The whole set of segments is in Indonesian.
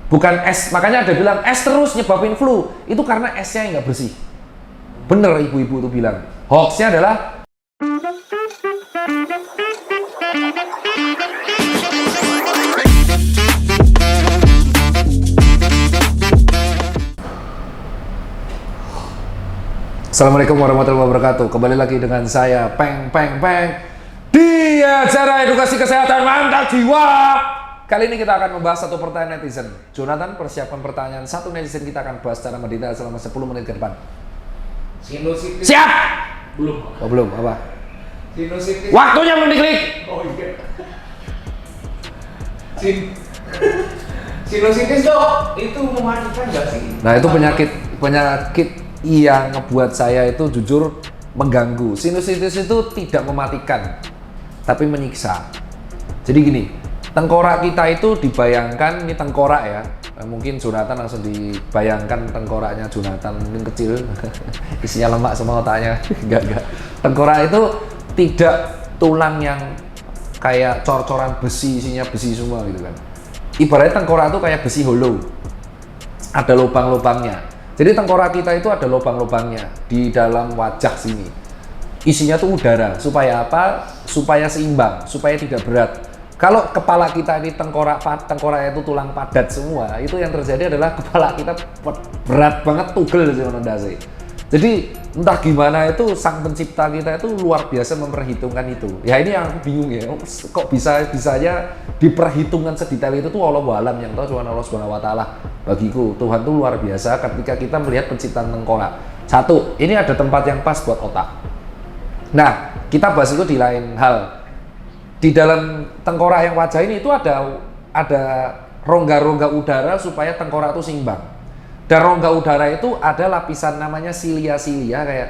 Bukan es, makanya ada bilang es terus nyebabin flu. Itu karena esnya yang nggak bersih. Bener ibu-ibu itu bilang. Hoaxnya adalah Assalamualaikum warahmatullahi wabarakatuh. Kembali lagi dengan saya Peng di acara edukasi kesehatan mantap jiwa. Kali ini kita akan membahas satu pertanyaan netizen. Jonathan, persiapkan pertanyaan satu netizen, kita akan bahas secara mendetail selama 10 menit ke depan. Sinusitis. Siap? Belum. Oh, belum, apa? Sinusitis. Waktunya belum diklik. Oh iya. Sinusitis dok, itu mematikan nggak sih? Nah, itu penyakit yang ngebuat saya itu jujur mengganggu. Sinusitis itu tidak mematikan, tapi menyiksa. Jadi gini, tengkorak kita itu dibayangkan, ini tengkorak ya. Mungkin Jonathan langsung dibayangkan tengkoraknya Jonathan mungkin kecil, isinya lemak semua otaknya. Enggak. Tengkorak itu tidak tulang yang kayak cor-coran besi, isinya besi semua gitu kan. Ibaratnya tengkorak itu kayak besi hollow, ada lubang-lubangnya. Jadi tengkorak kita itu ada lubang-lubangnya di dalam wajah sini. Isinya tuh udara, supaya apa? Supaya seimbang, supaya tidak berat. Kalau kepala kita ini tengkoraknya itu tulang padat semua, itu yang terjadi adalah kepala kita berat banget, tugel sih menandasi. Jadi entah gimana itu sang pencipta kita itu luar biasa memperhitungkan itu. Ya ini yang aku bingung ya, kok bisanya diperhitungkan sedetail itu tuh Allah alam, yang tahu cuma Allah Subhanahu wa taala. Bagiku Tuhan tuh luar biasa ketika kita melihat penciptaan tengkorak. Satu, ini ada tempat yang pas buat otak. Nah, kita bahas itu di lain hal. Di dalam tengkorak yang wajah ini itu ada rongga-rongga udara supaya tengkorak itu seimbang. Dan rongga udara itu ada lapisan namanya silia-silia kayak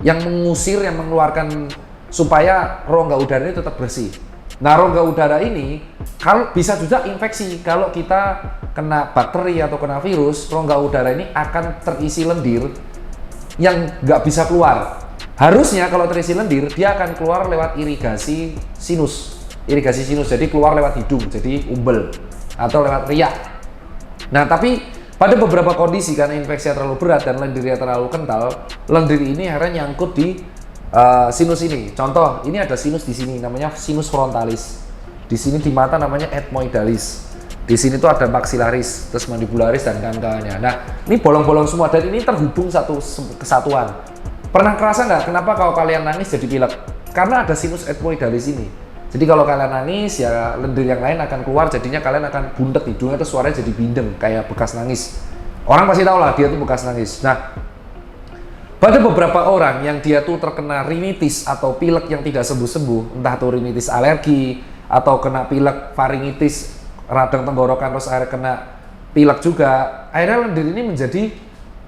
yang mengusir, yang mengeluarkan supaya rongga udara ini tetap bersih. Nah, rongga udara ini kalau bisa juga infeksi. Kalau kita kena bakteri atau kena virus, rongga udara ini akan terisi lendir yang nggak bisa keluar. Harusnya kalau terisi lendir, dia akan keluar lewat irigasi sinus, jadi keluar lewat hidung, jadi umbel atau lewat riak. Nah, tapi pada beberapa kondisi karena infeksinya terlalu berat dan lendirnya terlalu kental, lendir ini akhirnya nyangkut di sinus ini. Contoh, ini ada sinus di sini, namanya sinus frontalis. Di sini di mata namanya ethmoidalis. Di sini tuh ada maxillaris, terus mandibularis dan kawan-kawannya. Nah, ini bolong-bolong semua dan ini terhubung satu kesatuan. Pernah kerasa nggak kenapa kalau kalian nangis jadi pilek? Karena ada sinus ethmoidalis ini. Jadi kalau kalian nangis ya lendir yang lain akan keluar, jadinya kalian akan bundet hidungnya, terus suaranya jadi bindeng kayak bekas nangis. Orang pasti tahu lah dia tuh bekas nangis. Nah, pada beberapa orang yang dia tuh terkena rinitis atau pilek yang tidak sembuh-sembuh, entah tuh rinitis alergi atau kena pilek faringitis radang tenggorokan terus akhirnya kena pilek juga, akhirnya lendir ini menjadi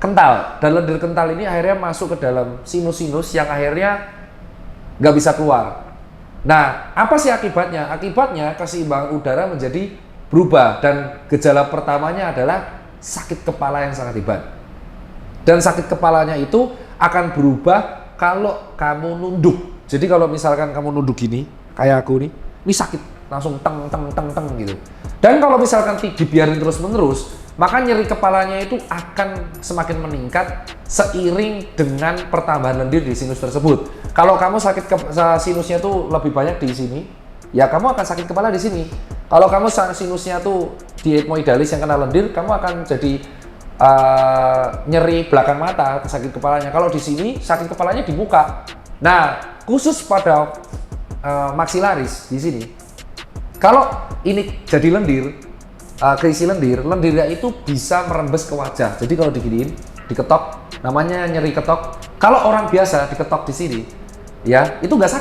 kental, dan lendir kental ini akhirnya masuk ke dalam sinus-sinus yang akhirnya nggak bisa keluar. Nah, apa sih akibatnya? Akibatnya keseimbangan udara menjadi berubah dan gejala pertamanya adalah sakit kepala yang sangat hebat. Dan sakit kepalanya itu akan berubah kalau kamu nunduk. Jadi kalau misalkan kamu nunduk gini, kayak aku nih, ini sakit, langsung teng gitu. Dan kalau misalkan dibiarin terus-menerus, maka nyeri kepalanya itu akan semakin meningkat seiring dengan pertambahan lendir di sinus tersebut. Kalau kamu sakit sinusnya tuh lebih banyak di sini, ya kamu akan sakit kepala di sini. Kalau kamu sinusnya tuh di ethmoidalis yang kena lendir, kamu akan jadi nyeri belakang mata, sakit kepalanya. Kalau di sini sakit kepalanya di muka. Nah, khusus pada maxillaris di sini, kalau ini jadi lendir, keisi lendirnya itu bisa merembes ke wajah. Jadi kalau diginiin, diketok, namanya nyeri ketok. Kalau orang biasa diketok di sini, ya itu nggak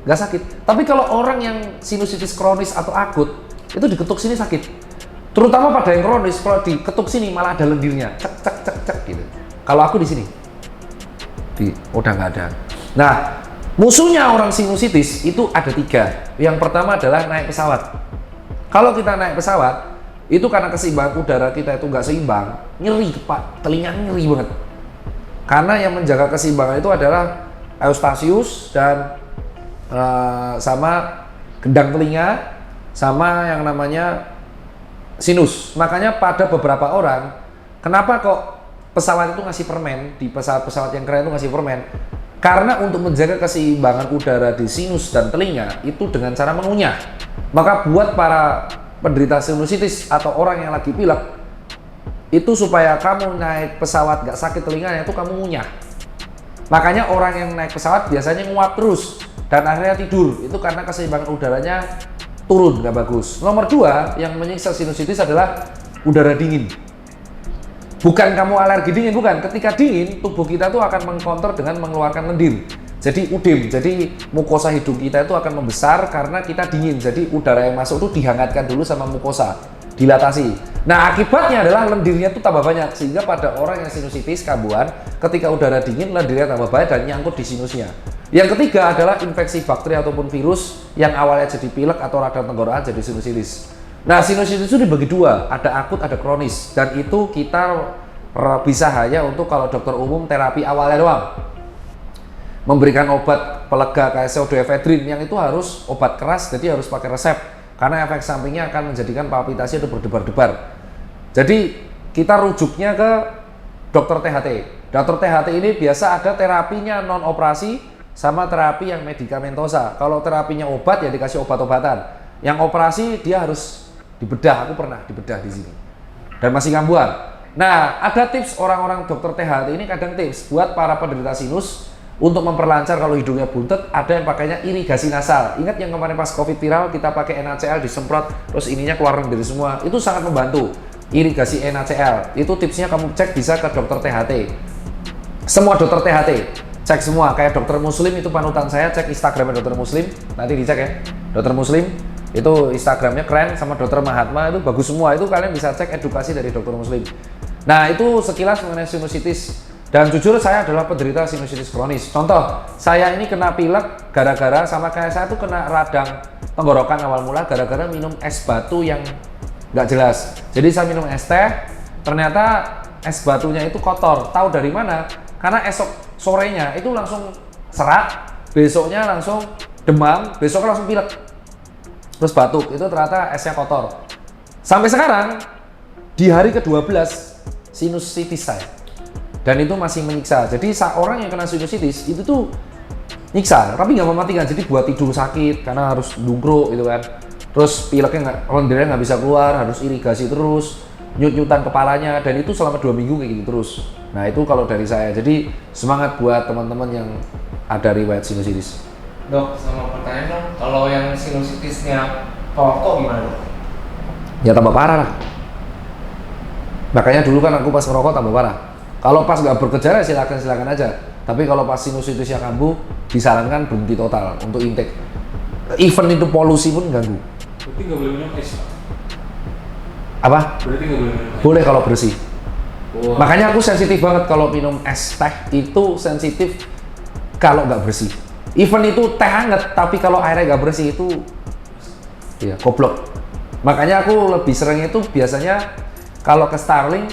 sakit. Tapi kalau orang yang sinusitis kronis atau akut, itu diketuk sini sakit. Terutama pada yang kronis, kalau diketuk sini malah ada lendirnya, cek gitu. Kalau aku di sini, udah nggak ada. Nah, musuhnya orang sinusitis itu ada 3. Yang pertama adalah naik pesawat. Kalau kita naik pesawat, itu karena keseimbangan udara kita itu nggak seimbang, nyeri Pak, telinga nyeri banget. Karena yang menjaga keseimbangan itu adalah eustasius dan sama gendang telinga, sama yang namanya sinus. Makanya pada beberapa orang, kenapa kok pesawat itu ngasih permen, di pesawat-pesawat yang keren itu ngasih permen? Karena untuk menjaga keseimbangan udara di sinus dan telinga itu dengan cara mengunyah. Maka buat para penderita sinusitis atau orang yang lagi pilek, itu supaya kamu naik pesawat gak sakit telinganya itu kamu ngunyah. Makanya orang yang naik pesawat biasanya nguap terus dan akhirnya tidur. Itu karena keseimbangan udaranya turun, gak bagus. Nomor 2 yang menyiksa sinusitis adalah udara dingin. Bukan kamu alergi dingin, bukan. Ketika dingin, tubuh kita tuh akan mengkonter dengan mengeluarkan lendir. Jadi udem, jadi mukosa hidung kita itu akan membesar karena kita dingin. Jadi udara yang masuk itu dihangatkan dulu sama mukosa, dilatasi. Nah, akibatnya adalah lendirnya itu tambah banyak. Sehingga pada orang yang sinusitis kambuhan, ketika udara dingin, lendirnya tambah banyak dan nyangkut di sinusnya. Yang ketiga adalah infeksi bakteri ataupun virus yang awalnya jadi pilek atau radang tenggorokan jadi sinusitis. Nah, sinusitis itu dibagi 2, ada akut, ada kronis, dan itu kita bisa hanya untuk kalau dokter umum terapi awalnya doang. Memberikan obat pelega kayak pseudoephedrine yang itu harus obat keras, jadi harus pakai resep karena efek sampingnya akan menjadikan palpitasi itu berdebar-debar. Jadi kita rujuknya ke dokter THT. Dokter THT ini biasa ada terapinya non operasi sama terapi yang medikamentosa. Kalau terapinya obat ya dikasih obat-obatan. Yang operasi dia harus dibedah. Aku pernah dibedah di sini dan masih kambuhan. Nah, ada tips orang-orang dokter THT ini, kadang tips buat para penderita sinus untuk memperlancar kalau hidungnya buntet, ada yang pakainya irigasi nasal. Ingat yang kemarin pas COVID viral kita pakai NaCl disemprot terus ininya keluar dari semua. Itu sangat membantu. Irigasi NaCl. Itu tipsnya kamu cek bisa ke dokter THT. Semua dokter THT cek semua, kayak dokter Muslim itu panutan saya, cek Instagramnya dokter Muslim, nanti dicek ya. Dokter Muslim itu Instagramnya keren, sama dokter Mahatma itu bagus semua. Itu kalian bisa cek edukasi dari dokter Muslim. Nah, itu sekilas mengenai sinusitis. Dan jujur saya adalah penderita sinusitis kronis. Contoh, saya ini kena pilek gara-gara sama kayak saya tuh kena radang tenggorokan awal mula gara-gara minum es batu yang nggak jelas. Jadi saya minum es teh, ternyata es batunya itu kotor. Tahu dari mana? Karena esok sorenya itu langsung serak, besoknya langsung demam, besoknya langsung pilek. Terus batuk, itu ternyata esnya kotor. Sampai sekarang, di hari ke-12, sinusitis saya. Dan itu masih menyiksa. Jadi orang yang kena sinusitis itu tuh nyiksa, tapi nggak mematikan. Jadi buat tidur sakit karena harus dungkruk gitu kan. Terus pileknya lendirnya nggak bisa keluar, harus irigasi terus, nyut-nyutan kepalanya, dan itu selama 2 minggu kayak gitu terus. Nah, itu kalau dari saya. Jadi semangat buat teman-teman yang ada riwayat sinusitis. Dok, sama pertanyaan dong, kalau yang sinusitisnya pokok gimana dok? Ya tambah parah lah. Makanya dulu kan aku pas ngerokok tambah parah. Kalau pas nggak bergejala silakan aja. Tapi kalau pas sinusitisnya kambuh, disarankan berhenti total untuk intake. Even itu polusi pun ganggu. Berarti nggak boleh minum es? Apa? Berarti nggak boleh minum es? Boleh kalau bersih. Wah. Makanya aku sensitif banget kalau minum es teh, itu sensitif kalau nggak bersih. Even itu teh hangat, tapi kalau airnya nggak bersih itu ya goblok. Makanya aku lebih sering itu biasanya kalau ke Starling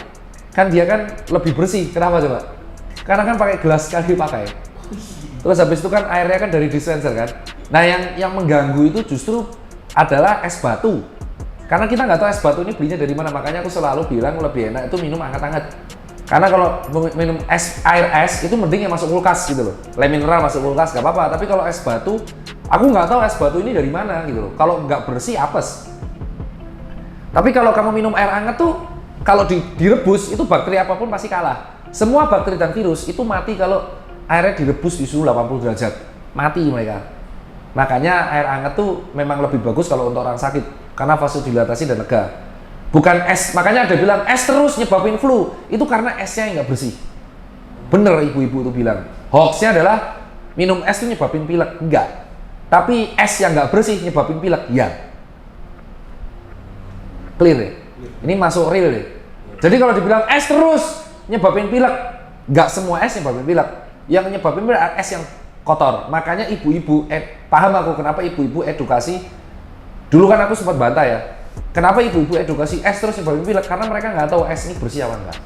kan dia kan lebih bersih. Kenapa coba? Karena kan pakai gelas sekali pakai. Terus habis itu kan airnya kan dari dispenser kan. Nah, yang mengganggu itu justru adalah es batu. Karena kita nggak tahu es batu ini belinya dari mana. Makanya aku selalu bilang lebih enak itu minum hangat-hangat. Karena kalau minum air es itu mending yang masuk kulkas gitu loh. Le mineral masuk kulkas nggak apa-apa. Tapi kalau es batu, aku nggak tahu es batu ini dari mana gitu loh. Kalau nggak bersih apes. Tapi kalau kamu minum air hangat tuh, kalau direbus itu bakteri apapun pasti kalah. Semua bakteri dan virus itu mati kalau airnya direbus di suhu 80 derajat. Mati mereka. Makanya air hangat tuh memang lebih bagus kalau untuk orang sakit karena vasodilatasi dan lega. Bukan es. Makanya ada bilang es terus nyebabin flu. Itu karena esnya yang nggak bersih. Bener ibu-ibu itu bilang. Hoaxnya adalah minum es itu nyebabin pilek. Enggak. Tapi es yang nggak bersih nyebabin pilek. Ya. Clear ya? Ini masuk real deh. Jadi kalau dibilang es terus nyebabin pilek, nggak semua es nyebabin pilek. Yang nyebabin pilek es yang kotor. Makanya ibu-ibu, paham aku kenapa ibu-ibu edukasi. Dulu kan aku sempat bantah ya. Kenapa ibu-ibu edukasi es terus nyebabin pilek? Karena mereka nggak tahu es ini bersih apa enggak.